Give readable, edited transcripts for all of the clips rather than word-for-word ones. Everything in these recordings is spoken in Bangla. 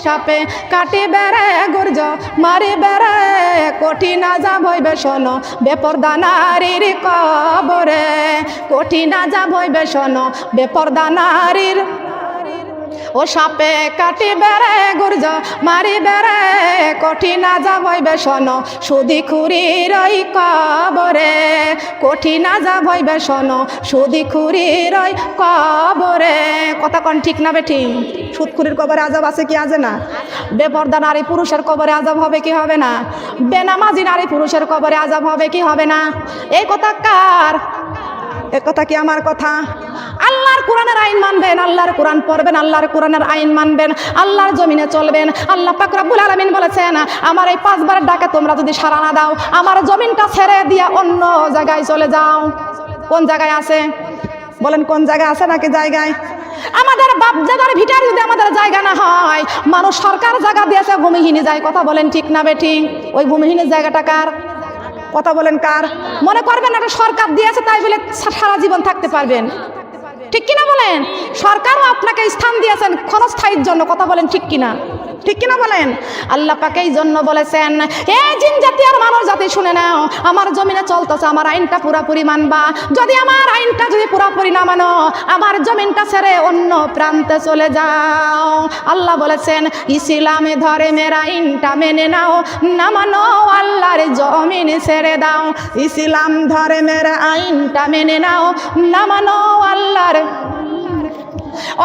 সাপে কাটি বেড়ে গুর্জ মারি বেড়ে কঠিন আযাব হইবে শোনো বেপরদা নারীর কবরে কঠিন আযাব হইবে শোনো বেপরদা নারীর ও সাপে কাটি বেড়ে গুর্জ মারি বেড়ে কঠিন আযাব হইবে শোনো সুদি খুরির ওই কবরে কঠিন আযাব হইবে শোনো সুদি খুরির ওই কবরে কথা কোন ঠিক না বেঠি সুদখুরির কবরে আযাব আছে কি আছে না বেপরদা নারী পুরুষের কবরে আযাব হবে কি হবে না বেনামাজি নারী পুরুষের কবরে আযাব হবে কি হবে না এই কথা কার এ কথা কি আমার কথা আল্লাহর কোরআনের আইন মানবেন আল্লাহর কোরআন পড়বেন আল্লাহর কোরআনের আইন মানবেন আল্লাহর জমিনে চলবেন আল্লাহ পাক রব্বুল আলামিন বলেছেন আমার এই 5 বারের ডাকে তোমরা যদি সাড়া না দাও আমার জমিনটা ছেড়ে দিয়ে অন্য জায়গায় চলে যাও কোন জায়গায় আছে বলেন কোন জায়গায় আছে নাকি জায়গায় আমাদের বাপদাদার ভিটার যদি আমাদের জায়গা না হয় মানুষ সরকার জায়গা দিয়েছে ভূমিহীন যায় কথা বলেন ঠিক না বেঠিক ওই ভূমিহীন জায়গাটা কার কথা বলেন কার মনে করবেন একটা সরকার দিয়েছে তাই বলে সারা জীবন থাকতে পারবেন ঠিক কিনা বলেন সরকারও আপনাকে স্থান দিয়েছেন ক্ষণস্থায়ীর জন্য কথা বলেন ঠিক কিনা ঠিক কিনা বলেন আল্লাহ পাক এই জন্য বলেছেন এই জিন জাতি আর মানব জাতি শুনে নাও আমার জমিনে চলতেছে আমার আইনটা পুরোপুরি মানবা যদি আমার আইনটা যদি পুরোপুরি না মানো আমার জমিনটা ছেড়ে অন্য প্রান্তে চলে যাও আল্লাহ বলেছেন ইসলামে ধর্মের আইনটা মেনে নাও না মানো আল্লাহর জমিন ছেড়ে দাও ইসলাম ধর্মের আইনটা মেনে নাও না মানো আল্লাহর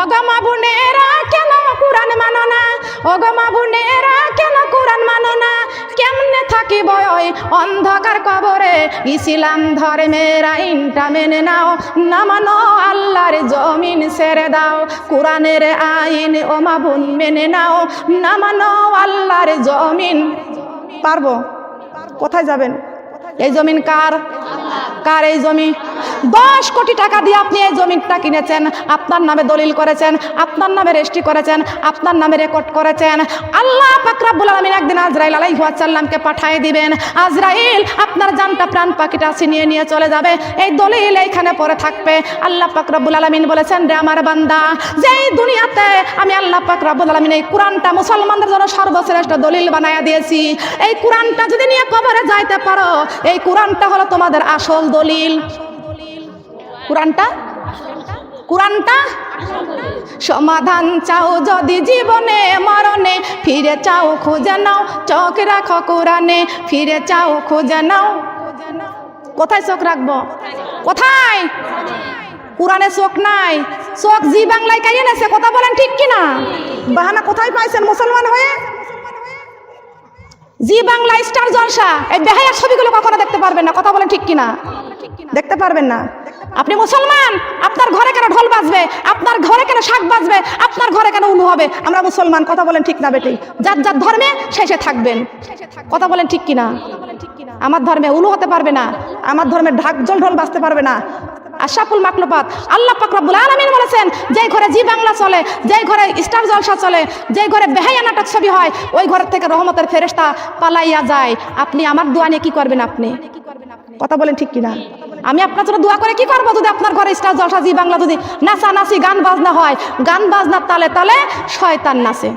ওগমা বোনেরা কেন কোরআন মানো না ওগমা বোনেরা কেন কোরআন মানো না কেমনে থাকিব ওই অন্ধকার কবরে ইসলাম ধর্মের আইনটা মেনে নাও না মানো আল্লাহর জমিন ছেড়ে দাও কোরআনের আইন ও মা বোন মেনে নাও না মানো আল্লাহর জমিন পারবো কোথায় যাবেন এই জমিন কার কার এই জমি 10 কোটি টাকা দিয়ে আপনি এই জমিটা কিনেছেন আপনার নামে দলিল করেছেন আপনার নামে রেজিস্ট্রি করেছেন আপনার নামে রেকর্ড করেছেন আল্লাহ পাক রব্বুল আলামিন একদিন আজরাইল আলাইহিস সালামকে পাঠিয়ে দিবেন আজরাইল আপনার জানটা প্রাণ পাখিটা ছিনিয়ে নিয়ে চলে যাবে এই দলিল এইখানে পড়ে থাকবে আল্লাহ পাক রব্বুল আলামিন বলেছেন রে আমার বান্দা যেই দুনিয়াতে আমি আল্লাহ পাক রব্বুল আলামিন এই কোরআনটা মুসলমানদের জন্য সর্বশ্রেষ্ঠ দলিল বানায়া দিয়েছি এই কোরআনটা যদি নিয়ে কবরে যাইতে পারো এই কোরআনটা হলো তোমাদের আসল দলিল কোরআনটা কোরআনটা সমাধান চাও যদি জীবনে মরণে ফিরে চাও খুঁজে নাও চোখ রাখো কোরআনে ফিরে চাও খুঁজে নাও কোথায় চোখ রাখবো কোথায় কোরআনে চোখ নাই চোখ জি বাংলায় কাইয়ে নেছে কথা বলেন ঠিক কিনা বাহানা কোথায় পাইছেন মুসলমান হয়ে জি বাংলা স্টার জলসা এই বেহায়ার ছবিগুলো কখনো দেখতে পারবেন না কথা বলেন ঠিক কিনা দেখতে পারবেন না আপনি মুসলমান আপনার ঘরে কেন ঢোল বাজবে আপনার ঘরে কেন শাক বাজবে আপনার ঘরে কেন উলু হবে আমরা মুসলমান কথা বলেন ঠিক না বেটি যার যার ধর্মে শেষে থাকবেন কথা বলেন ঠিক কিনা আমার ধর্মে উলু হতে পারবে না আমার ধর্মে ঢাক জল ঢোল বাজতে পারবে না আশরাফুল মাখলুকাত আল্লাহ পাক রব্বুল আলামিন বলেছেন যেই ঘরে জি বাংলা চলে যেই ঘরে স্টার জলসা চলে যেই ঘরে বেহায়া নাটক ছবি হয় ওই ঘর থেকে রহমতের ফেরেশতা পালাইয়া যায় আপনি আমার দোয়া নিয়ে কি করবেন আপনি কথা বলেন ঠিক কিনা আমি আপনার জন্য দোয়া করে কি করবো যদি আপনার ঘরে স্টার জলসা জি বাংলা যদি নাচানাচি গান বাজনা হয় গান বাজনার তালে তালে শয়তান নাচে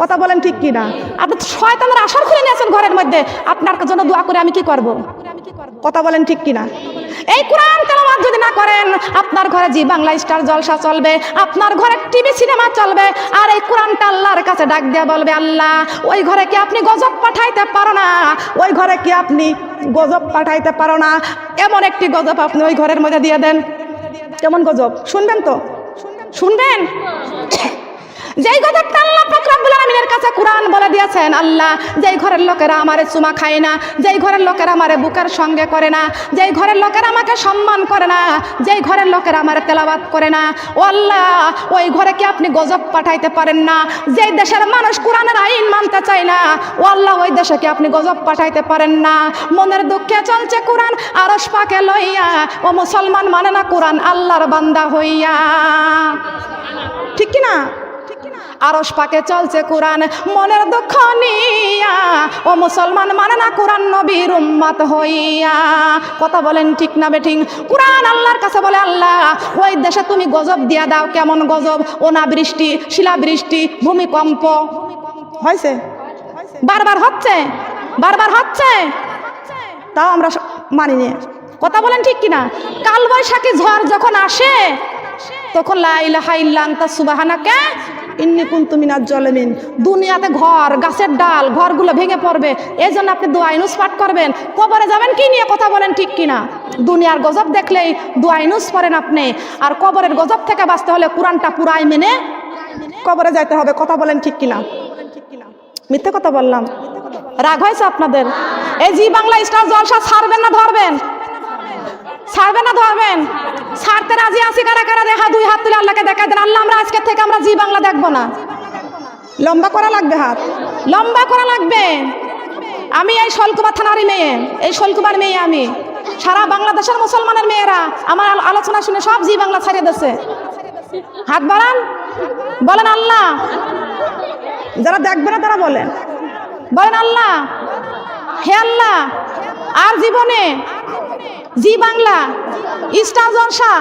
কথা বলেন ঠিক কিনা আপনি শয়তানের আসর খুলে নিয়েছেন ঘরের মধ্যে আপনার জন্য দোয়া করে আমি কি করব কথা বলেন ঠিক কিনা এই কোরআন তেলাওয়াত যদি না করেন আপনার ঘরে জি বাংলা স্টার জলসা চলবে আপনার ঘরে টিভি সিনেমা চলবে আর এই কোরআনটা আল্লাহর কাছে ডাক দিয়ে বলবে আল্লাহ ওই ঘরে কি আপনি গজব পাঠাইতে পারো না ওই ঘরে কি আপনি গজব পাঠাইতে পারো না এমন একটি গজব আপনি ওই ঘরের মধ্যে দিয়ে দেন কেমন গজব শুনবেন তো শুনবেন যেই গজবটা আল্লাহ পাক রব্বুল আলামিনের কাছে কোরআন বলে দিয়েছেন আল্লাহ যেই ঘরের লোকেরা আমারে চুমা খায় না যেই ঘরের লোকেরা আমারে বুকের সঙ্গে করে না যেই ঘরের লোকেরা আমাকে সম্মান করে না যেই ঘরের লোকেরা আমারে তেলাওয়াত করে না ও আল্লাহ ওই ঘরে কি আপনি গজব পাঠাইতে পারেন না যেই দেশের মানুষ কোরআনের আইন মানতে চায় না ও আল্লাহ ওই দেশে কি আপনি গজব পাঠাইতে পারেন না মনের দুঃখে চলছে কোরআন আরশ পাকে লইয়া ও মুসলমান মানে না কোরআন আল্লাহর বান্দা হইয়া ঠিক কি না আরশ পাকে চলছে কোরআন মনের দুঃখ নিয়া ও মুসলমান মানে না কোরআন নবীর উম্মত হইয়া কথা বলেন ঠিক না বেঠিক কোরআন আল্লাহর কাছে বলে আল্লাহ ওই দেশে তুমি গজব দিয়া দাও কেমন গজব ওনা বৃষ্টি শিলাবৃষ্টি ভূমিকম্প হয়েছে? বারবার হচ্ছে, বারবার হচ্ছে, তাও আমরা মানি নিয়ে কথা বলেন ঠিক কিনা? কালবৈশাখী ঝড় যখন আসে তখন লা ইলাহা ইল্লা আনতা সুবহানাকা ইন্নী কুনতু মিনাজ জালিমিন, দুনিয়াতে ঘর গাছের ডাল ঘরগুলো ভেঙে পড়বে, এই জন্য আপনি দোয়া ইনুস পাঠ করবেন। কবরে যাবেন কি নিয়ে কথা বলেন ঠিক কিনা? দুনিয়ার গজব দেখলেই দোয়া ইনুস পড়েন আপনি, আর কবরের গজব থেকে বাঁচতে হলে কোরআনটা পুরাই মেনে কবরে যাইতে হবে। কথা বলেন ঠিক কিনা? মিথ্যে কথা বললাম? রাগ হয়েছে আপনাদের? এই জি বাংলা স্টার জলসা ছাড়বেন না ধরবেন? ছাড়বেন না ধরবেন? ছাড়তে রাজি আছি কারা কারা? দেখা দুই হাত তুলে আল্লাহকে দেখাই দেন, আল্লাহ আমরা আজকে থেকে আমরা জি বাংলা দেখবো না। লম্বা করা লাগবে, হাত লম্বা করা লাগবে। আমি এই শৈলকুপা থানারই মেয়ে, এই শৈলকুপার মেয়ে আমি। সারা বাংলাদেশের মুসলমানের মেয়েরা আমার আলোচনা শুনে সব জি বাংলা ছাড়িয়ে দিচ্ছে। হাত বাড়ান, বলেন আল্লাহ। যারা দেখবে না তারা বলেন, বলেন আল্লাহ, হে আল্লাহ আর জীবনে জি বাংলা স্টার জলসা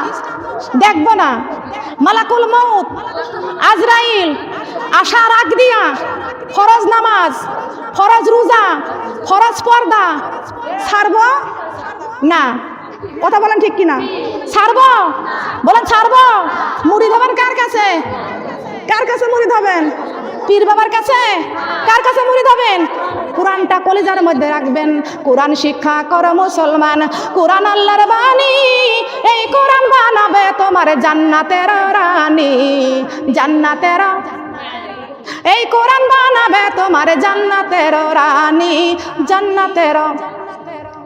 দেখবো না। মালাকুল মউত আজরাইল আসার আগ দিয়া ফরজ নামাজ, ফরজ রোজা, ফরজ পর্দা ছাড়বো না। কথা বলেন ঠিক কিনা? ছাড়বো, বলেন ছাড়বো। মুরিদ হবেন কার কাছে? কার কাছে মুরিদ হবেন? পীর বাবার কাছে? কার কাছে মুরিদ হবেন? কোরআনটা কলিজার মধ্যে রাখবেন। কোরআন শিক্ষা করো মুসলমান, কোরআন আল্লাহর বাণী, এই কোরআন বানাবে তোমার জান্নাতের রানী, জান্নাতের, এই কোরআন বানাবে তোমার জান্নাতের রানী, জান্নাতের।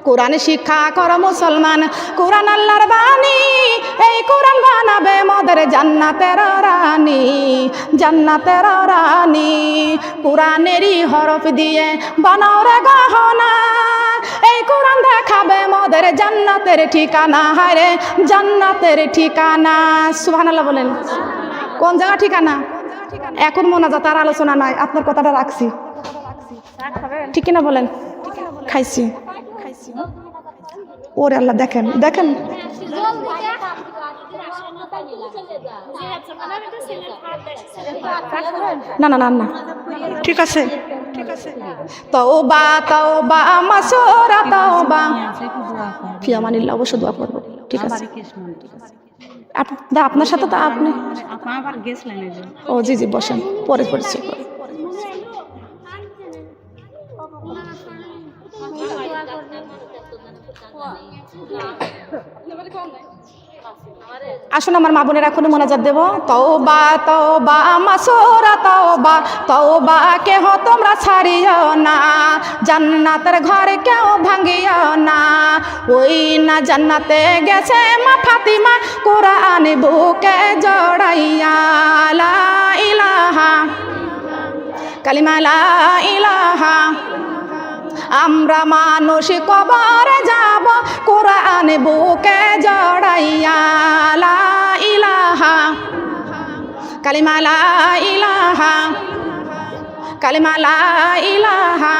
কোরআন শিক্ষা করো মুসলমান, কোরআন আল্লাহর বাণী, এই কোরআন বানাবে মোদের জান্নাতের রানী, জান্নাতের রানী। কোরআনেরই হরফ দিয়ে বানাও রে গহনা, এই কোরআন দেখাবে মোদের জান্নাতের ঠিকানা। হায়রে জান্নাতের ঠিকানা। সুবহানাল্লাহ বলেন। কোন জায়গা ঠিকানা? এখন মোনাজাত আর আলোচনা নাই, আপনার কথাটা রাখছি ঠিক কিনা বলেন? খাইছি। ওরে আল্লাহ, দেখেন দেখেন, না না না না, ঠিক আছে ঠিক আছে। তওবা তওবা মাসুরা তওবা, ফি আমানিল্লাহ, অবশ্য দোয়া করব। ঠিক আছে, আপনার সাথে তো আপনি, ও জি জি বসেন, পরে পরিচয় করব। আসুন আমার মা বোনের এখনো মোনাজাত দেব। তওবা তওবা মাসুরা তওবা, তওবা কেহ তোমরা ছাড়িও না, জান্নাতের ঘরে কেউ ভাঙিও না। ওই না জান্নাতে গেছে মা ফাতিমা, কোরআন বুকে জড়াইয়া। লা ইলাহা কালিমা লা ইলাহা। আমরা মানুষ কবরে যাব, কোরআন বুকে জড়াইয়া। লা ইলাহা কালিমা লা ইলাহা, কালিমা লা ইলাহা।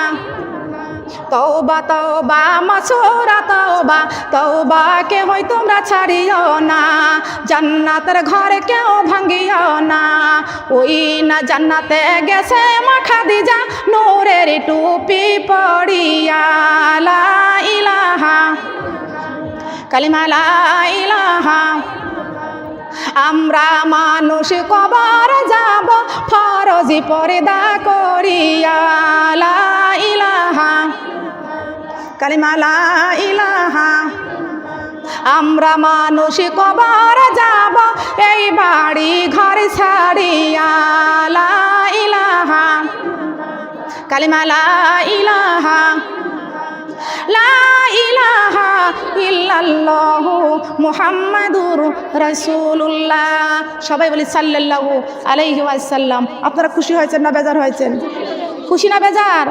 তওবা তওবা মাসুরা তওবা, তওবা কে হই তোমরা ছাড়িও না, জান্নাতের ঘরে কেউ ভাঙিও না। ওই না জান্নাতে গেছে মা খাদিজা, নূরের টুপি পড়িয়া। লা ইলাহা কালিমা লা ইলাহা। আমরা মানুষ কবর যাব, ফরজি পর্দা করিয়া। লা ইলাহা কালিমা লা ইলাহা। আমরা মানুষ কবর যাব, এই বাড়ি ঘর ছাড়িয়া। লা ইলাহা কালিমা লা ইলাহা। লা ইলাহা ইল্লাল্লাহু মুহাম্মাদুর রাসূলুল্লাহ। সবাই বলি সাল্লাল্লাহু আলাইহি ওয়াসাল্লাম। আপনারা খুশি হয়েছেন না বেজার হয়েছেন? খুশি না বেজার?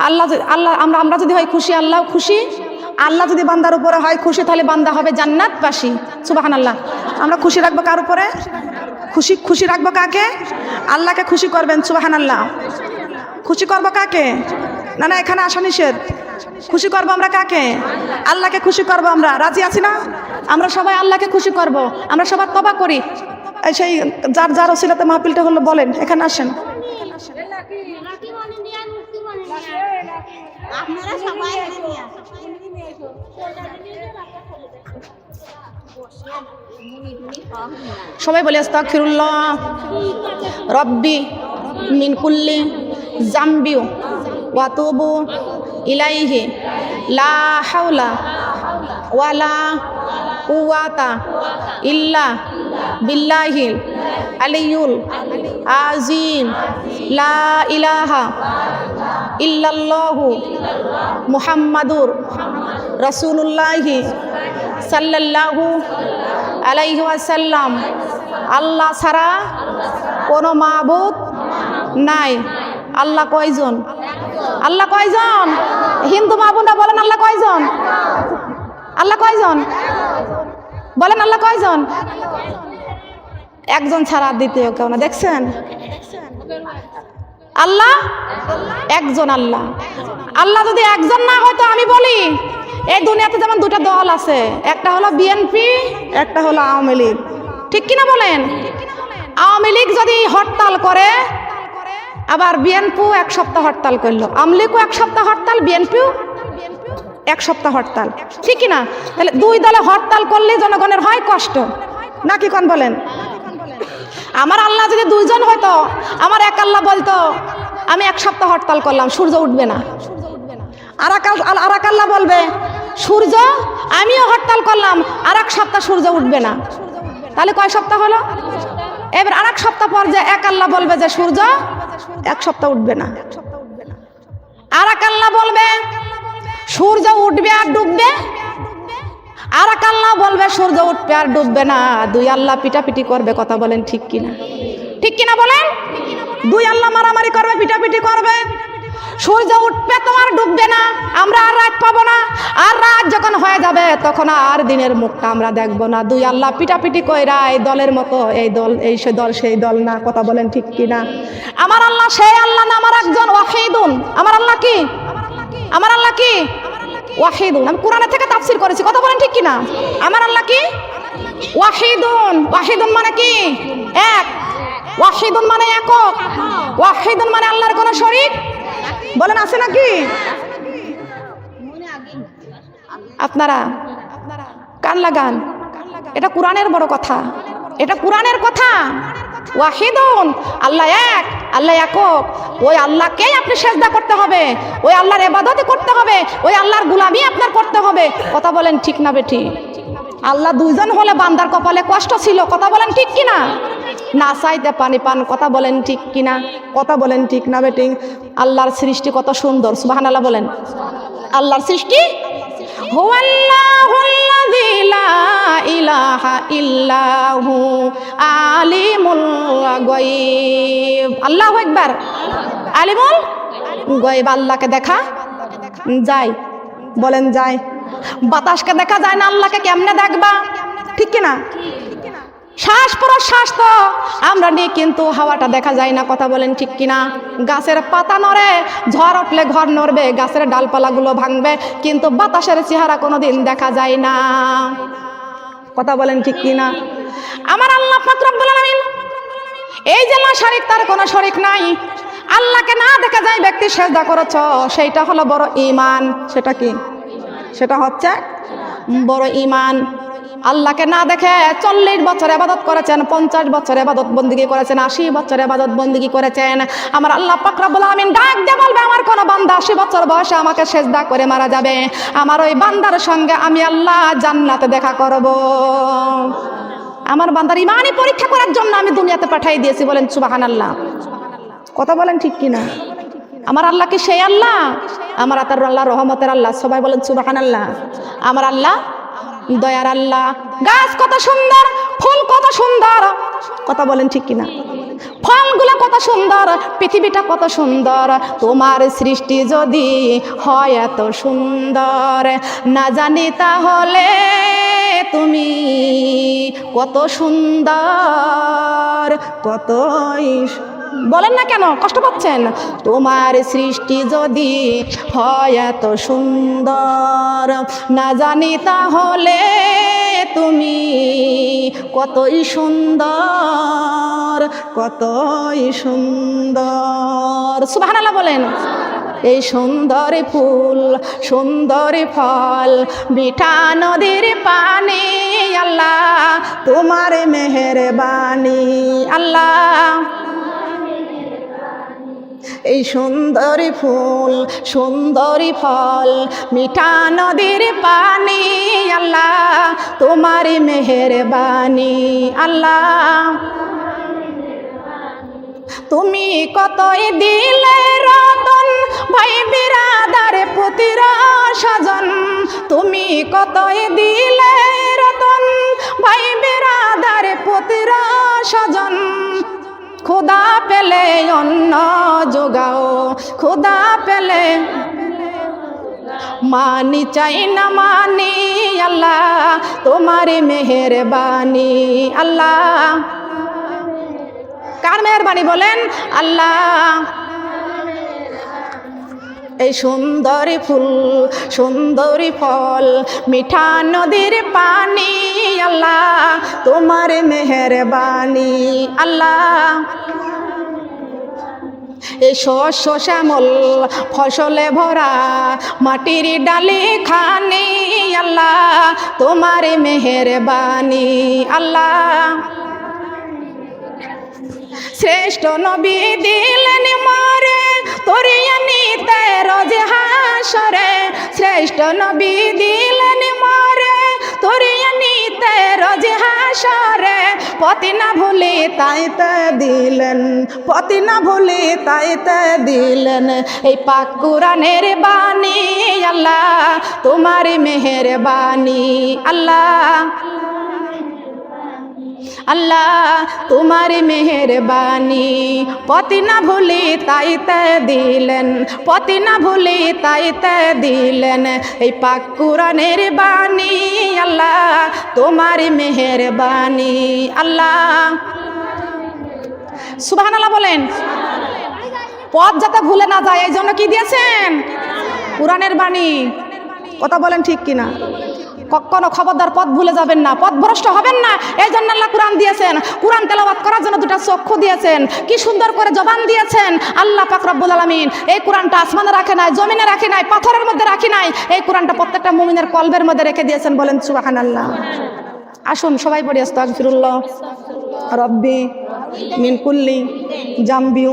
আল্লাহ আল্লাহ আমরা যদি হয় খুশি, আল্লাহ খুশি। আল্লাহ যদি বান্দার উপরে হয় খুশি, তাহলে বান্দা হবে জান্নাতবাসী। সুবহানাল্লাহ। আমরা খুশি রাখবো কার উপরে? খুশি রাখবো কাকে? আল্লাহকে খুশি করবেন। সুবহানাল্লাহ। খুশি করবো কাকে? না না, এখানে আসা নিষেধ। খুশি করবো আমরা কাকে? আল্লাহকে খুশি করবো। আমরা রাজি আছি না? আমরা সবাই আল্লাহকে খুশি করব। আমরা সবাই তওবা করি। সেই যার যার ওসিলাতে মাহফিলটা হলো, বলেন এখানে আসেন। আপনারা সবাই সবাই বলি আস্তাগফিরুল্লাহ রব্বি মিন কুল্লি জামবি ওয়া তুবু ইলাইহি লা হাওলা ওয়ালা কুওয়াতা ইল্লা বিল্লাহিল আলিয়্যুল আযীম লা ইলাহা ইল্লাল্লাহু মুহাম্মাদুর রাসূলুল্লাহি সাল্লাল্লাহু আলাইহি ওয়াসাল্লাম। আল্লাহ ছাড়া কোনো মাবুদ নাই। আল্লাহ কয়জন? আল্লাহ কয়জন? হিন্দু মা বোনরা বলেন আল্লাহ কয়জন? আল্লাহ কয়জন বলেন? আল্লাহ কয়জন? একজন ছাড়া দ্বিতীয় কেউ না। দেখছেন? আল্লাহ একজন। আল্লাহ আল্লাহ যদি একজন না হয়তো আমি বলি এই দুনিয়াতে যেমন দুটো দল আছে, একটা হলো বিএনপি, একটা হলো আওয়ামী লীগ। ঠিক কিনা বলেন? আওয়ামী লীগ যদি হরতাল করে, আবার বিএনপিও এক সপ্তাহ হরতাল করলো, আওয়ামী লীগও এক সপ্তাহ হরতাল, বিএনপিও এক সপ্তাহ হরতাল। ঠিক কিনা? তাহলে দুই দলে হরতাল করলে জনগণের হয় কষ্ট নাকি? কোন বলেন? আমার আল্লাহ যদি দুইজন হয়তো, আমার এক আল্লাহ বলতো আমি এক সপ্তাহ হরতাল করলাম, সূর্য উঠবে না। আর এক আল্লাহ বলবে সূর্য আমিও হরতাল করলাম, আর এক সপ্তাহ সূর্য উঠবে না। তাহলে কয় সপ্তাহ হলো? এবার আর এক সপ্তাহ পর যে এক আল্লাহ বলবে যে সূর্য এক সপ্তাহ উঠবে না। আর এক আল্লাহ বলবে সূর্য উঠবে আর ডুববে। আর এক আল্লাহ বলবে সূর্য উঠবে আর ডুববে না। দুই আল্লাহ পিটাপিটি করবে। কথা বলেন ঠিক কিনা? ঠিক কিনা বলেন? দুই আল্লাহ মারামারি করবে, পিটাপিটি করবে। সূর্য উঠবে তোমার ডুববে না, আমরা আর রাত পাবো না। আর রাত যখন হয়ে যাবে তখন আর দিনের মুখটা আমরা দেখবো না। দুই আল্লাহ পিটাপিটি কইরা এই দলের মতো, এই দল এই সে দল সেই দল না। কথা বলেন ঠিক কিনা? আমার আল্লাহ সেই আল্লাহ না, আমার একজন ওয়াহিদুন। আমার আল্লাহ কি? আমার আল্লাহ কি? ওয়াহিদুন। আমি কোরআন থেকে তাফসীর করেছি। কথা বলেন ঠিক কিনা? আমার আল্লাহ কি? ওয়াহিদুন। ওয়াহিদুন মানে কি? এক। ওয়াহিদুন মানে একক। ওয়াহিদুন মানে আল্লাহর কোনো শরীক বলেন আছে নাকি? আপনারা কান লাগান, এটা কোরআনের বড় কথা, এটা কোরআনের কথা। ওয়াহিদুন, আল্লাহ এক, আল্লাহ একক। ওই আল্লাহকেই আপনি সেজদা করতে হবে, ওই আল্লাহর ইবাদত করতে হবে, ওই আল্লাহর গোলামি আপনার করতে হবে। কথা বলেন ঠিক না বেটি? আল্লাহ দুইজন হলে বান্দার কপালে কষ্ট ছিল। কথা বলেন ঠিক কিনা? না চাইতে পানি পান। কথা বলেন ঠিক কিনা? কথা বলেন ঠিক না বেটি? আল্লাহর সৃষ্টি কত সুন্দর। সুবহানাল্লাহ বলেন। আল্লাহর সৃষ্টি হুয়াল্লাহুল্লাযী লা ইলাহা ইল্লাহু আলিমুল গায়ব। আল্লাহু আকবার। আলিমুল গায়ব। আল্লাহকে দেখা যায়? বলেন যায়? বাতাসকে দেখা যায় না, আল্লাহকে কেমনে দেখবা? ঠিক কিনা? শ্বাস প্রশ্বাস তো আমরা নিই, কিন্তু হাওয়াটা দেখা যায় না। কথা বলেন ঠিক কিনা? গাছের পাতা নড়ে, ঝড় উঠলে ঘর নড়বে, গাছের ডালপালাগুলো ভাঙবে, কিন্তু বাতাসের চেহারা কোনোদিন দেখা যায় না। কথা বলেন ঠিক কিনা? আমার আল্লাহ পাক রব্বুল আলামিন এই যে লা শারীক, তার কোনো শরীক নাই। আল্লাহকে না দেখা যায় ব্যক্তি সেজদা করেছ, সেইটা হলো বড় ঈমান। সেটা কি? সেটা হচ্ছে বড় ঈমান। আল্লাহকে না দেখে 40 বছর ইবাদত করেছেন, 50 বছর ইবাদত বন্দেগী করেছেন, 80 বছর ইবাদত বন্দেগী করেছেন। আমার আল্লাহ পাক রব্বুল আলামিন ডাক দিয়ে বলবে আমার কোন বান্দা 80 বছর বয়সে আমাকে সেজদা করে মারা যাবে, আমার ওই বান্দার সঙ্গে আমি আল্লাহ জান্নাতে দেখা করব। আমার বান্দার ঈমানি পরীক্ষা করার জন্য আমি দুনিয়াতে পাঠিয়ে দিয়েছি। বলেন সুবহানাল্লাহ। কথা বলেন ঠিক কিনা? আমার আল্লাহ কি সেই আল্লাহ? আমার আল্লাহ রহমতের আল্লাহ। সবাই বলেন সুবহানাল্লাহ। আমার আল্লাহ দয়ার আল্লাহ। গাছ কত সুন্দর, ফুল কত সুন্দর। কথা বলেন ঠিক কিনা? ফলগুলো কত সুন্দর, পৃথিবীটা কত সুন্দর। তোমার সৃষ্টি যদি হয় এত সুন্দর, না জানি তাহলে তুমি কত সুন্দর, কতই। বলেন না কেন? কষ্ট পাচ্ছেন? তোমার সৃষ্টি যদি হয় এত সুন্দর, না জানি তাহলে তুমি কতই সুন্দর, কতই সুন্দর। সুবহানাল্লাহ বলেন। এই সুন্দর ফুল সুন্দর ফল মিঠা নদীর পানি আল্লাহ তোমার মেহেরবানি আল্লাহ। এই সুন্দরী ফুল সুন্দরী ফল মিঠা নদীর পানি আল্লাহ তোমার মেহেরবানি আল্লাহ। তুমি কতই দিলে রতন ভাই বিরাদার পুতির স্বজন, তুমি কতই দিলে রতন ভাই বিরাদার পুতির স্বজন। খুদা পেলে অন্ন যোগাও, খুদা পেলে মানি চাই না মানি আল্লাহ তোমার মেহেরবানি আল্লাহ। কার মেহেরবানি বলেন? আল্লাহ। এই সুন্দরী ফুল সুন্দরী ফল মিঠা নদীর পানি আল্লাহ তোমার মেহেরবানি আল্লাহ। এই শস্য শ্যামল ফসলে ভরা মাটির ডালি খানি আল্লাহ তোমার মেহেরবানি আল্লাহ। শ্রেষ্ঠ নবী দিলেন মারে তরিয়া নিতে রোজ হাসরে, শ্রেষ্ঠ নবী দিলেন মারে তরিয়া নিতে রোজ হাসরে। পতি না ভুলি তাইতে দিলেন, পতি না ভুলি তাইতে দিলেন এই পাক কুরআনের বাণী আল্লাহ তোমার মেহেরবানি আল্লাহ। আল্লাহ তোমার মেহেরবানি পতি না ভুলি তাইতে দিলেন, পতি না ভুলি তাইতে দিলেন এই পাক কুরআনের বাণী আল্লাহ তোমার মেহেরবানি আল্লাহ। সুবহানাল্লাহ বলেন। পথ যাতে ভুলে না যায় এই জন্য কি দিয়েছেন? কুরআনের বাণী। কথা বলেন ঠিক কিনা? কখনো খবরদার পথ ভুলে যাবেন না, পথ ভ্রষ্ট হবেন না। এই জন্য আল্লাহ কুরআন দিয়েছেন, কুরআন তেলাওয়াত করার জন্য দুটা চক্ষু দিয়েছেন, কি সুন্দর করে জবান দিয়েছেন আল্লাহ পাক রব্বুল আলামিন। এই কুরআনটা আসমানে রাখে নাই, জমিনে রাখে নাই, পাথরের মধ্যে রাখে নাই, এই কুরআনটা প্রত্যেকটা মুমিনের কলবের মধ্যে রেখে দিয়েছেন। বলেন সুবহানাল্লাহ। আসুন সবাই পড়ি আস্তাগফিরুল্লাহ রব্বি মিন কুল্লি জামবি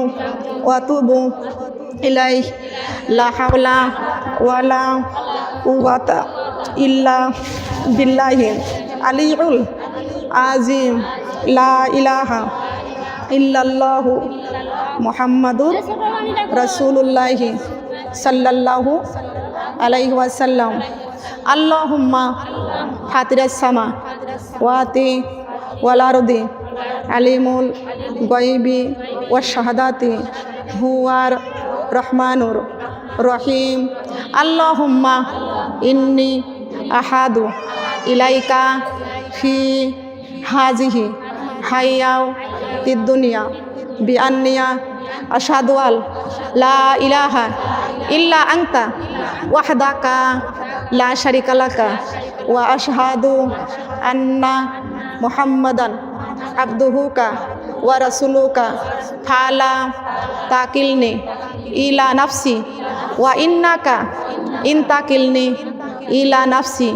ওয়া আতুবু ইলাইহি লা হাওলা ওয়ালা কুওয়াতা ইল্লা বিল্লাহি আলিউল আজিম লা ইলাহা ইল্লাল্লাহু মুহাম্মাদুর রাসূলুল্লাহি সাল্লাল্লাহু আলাইহি ওয়াসাল্লাম। আল্লাহুম্মা ফাতিরাস সামা ওয়াতি ওয়াল আরদি আলিমুল গায়বি ওয়াশ শাহাদাতি হুয়ার রহমানুর রহিম। আল্লাহুম্মা ইন্নি আহাদু ইলাইকা ফি হাজিহি হাইয়াও তিদ্দুনিয়া বিআন্নিয়া আশহাদু আল লা ইলাহা ইল্লা আনতা ওয়াহদাকা লা শারিকা লাকা ওয়া আশহাদু আন্না মুহাম্মাদান আবদুহুকা ওয়া রাসূলুকা ফালা তাকিলনি ইলা নাফসি ওয়া ইন্নাকা ইনতাকিলনি ইলা নাফসি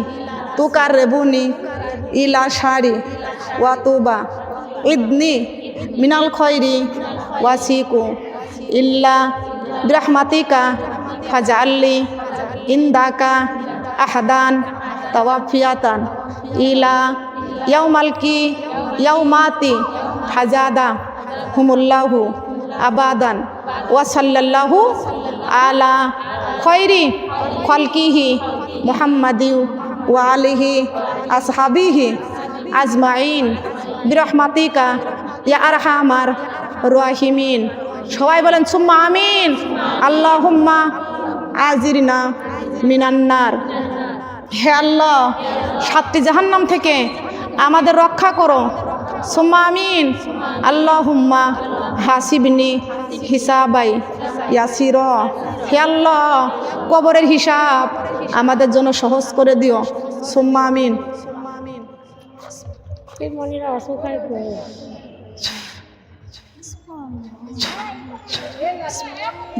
তুকাররিবুনি ইলা শারি ওয়া তুবা ইদনি মিনাল খয়রি ওয়াসিকু ইল্লা বিরহমাতিকা ফাজআললি ইনদাকা আহাদান তাওয়াফিয়াতান ইলা ইয়াউমালকি ইয়াউমাতি হাজাদা হুমুল্লাহু আবাদান ওয়া সাল্লাল্লাহু আলা খয়রি খলকিহি মুহাম্মাদি ওয়া আলিহি আসহাবিহি আজমাইন বিরহমাতিকা ইয়া আরহামার রাহিমিন। সবাই বলেন সুম্মা আমিন। আল্লাহুম্মা আজিরনা মিনান্নার। হে আল্লাহ, 7টি জাহান্নাম থেকে আমাদের রক্ষা করো। সুম্মা আমিন। আল্লাহুম্মা হাসিবনি হিসাবাই ইয়াসির। হে আল্লাহ, কবরের হিসাব আমাদের জন্য সহজ করে দিও। সুম্মা আমিন। মনিরা অসুখ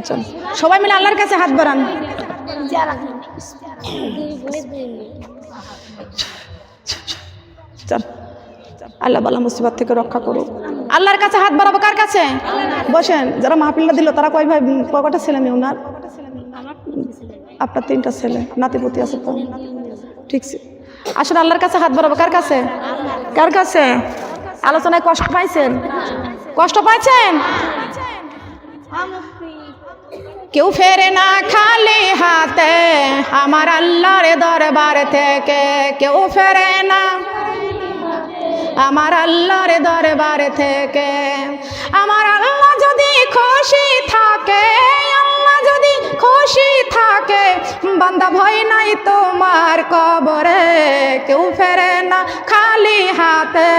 চল সবাই মিলে আল্লাহর কাছে হাত বাড়ান। চল আল্লাহ বালা মুসিবত থেকে রক্ষা করুক। আল্লাহর কাছে হাত বাড়াবো কার কাছে? বসেন। যারা মাহফিলটা দিল তারা কয় ভাই কয়টা ছেলে মেয়ে ওনার? আপনার 3টা ছেলে, নাতিপুতি আছে তো? ঠিক আছে, আসলে আল্লাহর কাছে হাত বাড়াবো কার কাছে? কার কাছে? আলোচনায় কষ্ট পাইছেন? কষ্ট পাইছেন? কেউ ফেরে না খালি হাতে আমার আল্লাহর দরবার থেকে, কেউ ফেরে না আমার আল্লাহর দরবার থেকে। আমার আল্লাহ যদি খুশি থাকে, আল্লাহ যদি খুশি থাকে, বান্দা ভয় নাই তোমার কবরে। কেউ ফেরে না খালি হাতে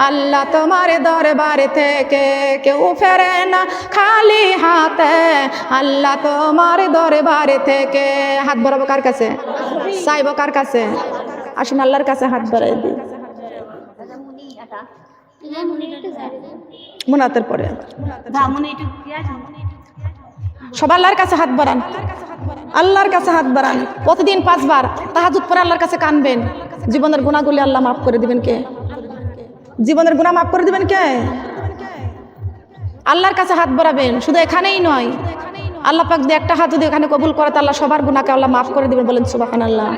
আল্লাহ তোমার দরবার থেকে, কেউ ফেরে না খালি হাতে আল্লাহ তোমার দরবার থেকে। হাত বাড়াবো কার কাছে? চাইবো কার কাছে? আসুন আল্লাহর কাছে হাত বাড়াই দিই। মুনাতের পরে সব আল্লাহর কাছে হাত বাড়ান, আল্লাহর কাছে হাত বাড়ান। প্রতিদিন 5 বার তাহাজ্জুদ পড়ে আল্লাহর কাছে কানবেন। জীবনের গুনাহগুলি আল্লাহ মাফ করে দিবেন কে? জীবনের গুনাহ মাফ করে দিবেন কে? আল্লাহর কাছে হাত বাড়াবেন। শুধু এখানেই নয়, আল্লাহ পাক যদি একটা হাত যদি এখানে কবুল করে, আল্লাহ সবার গুনাহকে আল্লাহ মাফ করে দিবেন। বলেন সুবহানাল্লাহ।